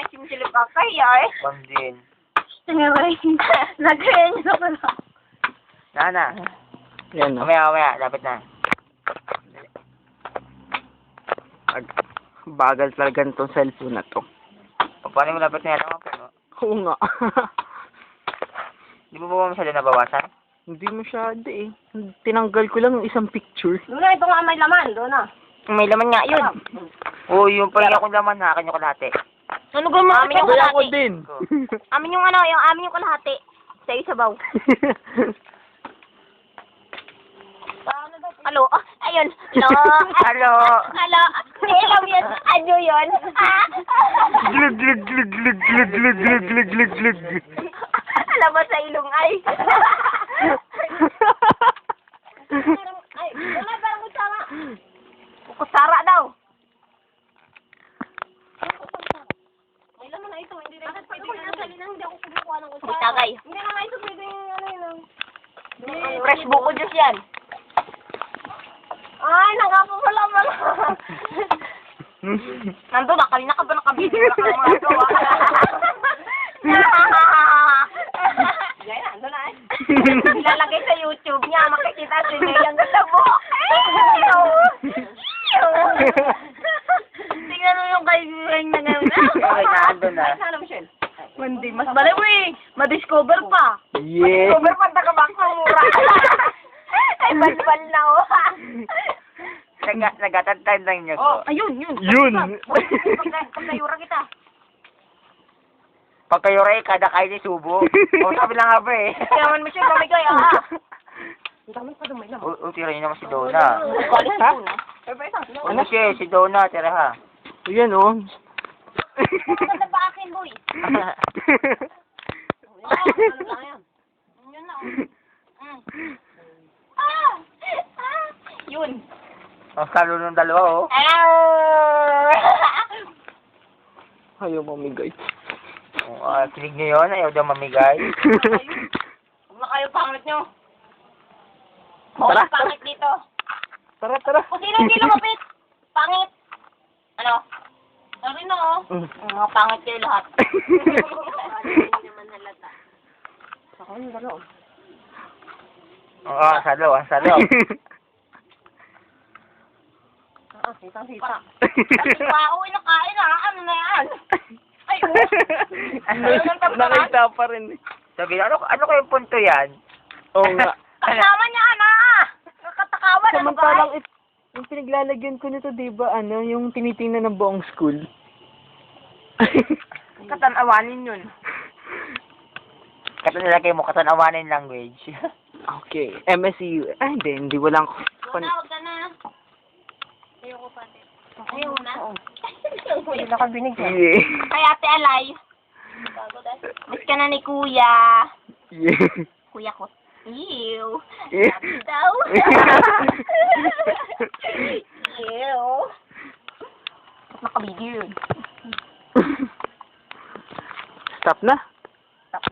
Isim sila kakaya eh. Bang din. Tingiray. Nag-kaya niyo ko lang. Nana. Yan, no? Mamaya, lapit na. Bagal talaga nitong cellphone na to. Paano mo lapit na yan? Puno? Oo nga. Di mo ba masyado nabawasan? Hindi masyado eh. Tinanggal ko lang yung isang picture. Doon na, ito nga may laman. Doon na. May laman nga yun. Oo, yung pala akong laman ha, akin yung kalahati. Ano ba mga amin yung Kaya ako kalahati? din. Amin yung ano, yung amin yung kalahati. Sa isabaw. Alo, ayun. Alo. Hello. Alo. Alam yun. Ano yun? Glug, glug, glug, glug, glug, glug, glug, glug, glug, glug. Alam mo sa ilong ay. Ay, wala parang kutsara. Kutsara daw. May laman na ito, hindi rin. Bakit pag ako nasalin lang, hindi ako kumukuha ng kutsara. Tagay. Hindi naman ito pwede yung ano yun. Fresh buko juice yan. Ay, nakapapala pala. Nandun na, kanina ka ba nakabidyo na ka mga gawa? Yan, nandun na eh. Ilalagay sa YouTube niya, makikita si May ang ganda mo. Tingnan mo yung kaibigan na gano'n. Okay, nandun na. Ay, sana Michelle. Hindi, mas balaw eh. Ma-discover pa. Yeah. Ma-discover pa, takabak ng mura. Ay, balbal na oh. Nagatantay lang niyo Oh, ko. ayun, yun. Yun. Pagkayura kita. Pag kayo rin, kada kayo ni Subo. O, sabi lang nga ba eh. Kaya man Michelle, pamigay ah. Ang dami pa dumay naman. O, tira niyo naman si Donna. Ha? Ano siya, si Donna, tira ha. Yan, oh. Maganda pa akin, boy. Yun na, Yun. Ang salo ng dalawa, oh. Ayaw mamigay. Kilig niyo yun, ayaw daw mamigay. Huwag na kayo pangit nyo. Tara. Pangit dito. Tara, tara. Kung sino hindi lumapit, pangit. Ano? Ano rin ako? Mga pangit kayo lahat. Hindi naman halata. Ako yung dalaw. Oo, ang salo. Sitang-sita. Pa ako nakain ha. Ano na yan? Ay, Nakita pa rin. Sabi, ano kayong punto yan? Oo nga. kasama niya, ana. Nakatakawan, ano ba? Samantalang yung pinaglalagyan ko nito, di ba, ano, yung tinitingnan ng buong school. Katanawanin yun. Nilagay mo katanawanin language. Okay. MSU. Ay, hindi. Walang... Wala, wag ka na. Ayoko pati. Ayoko na? Hindi na ka binigyan. Yeah. Kay Ate Alay. Miss ka na ni Kuya. Yeah. Kuya ko. Ew. Yeah. Sabi daw. Ew. Nakabigil yun. Stop na.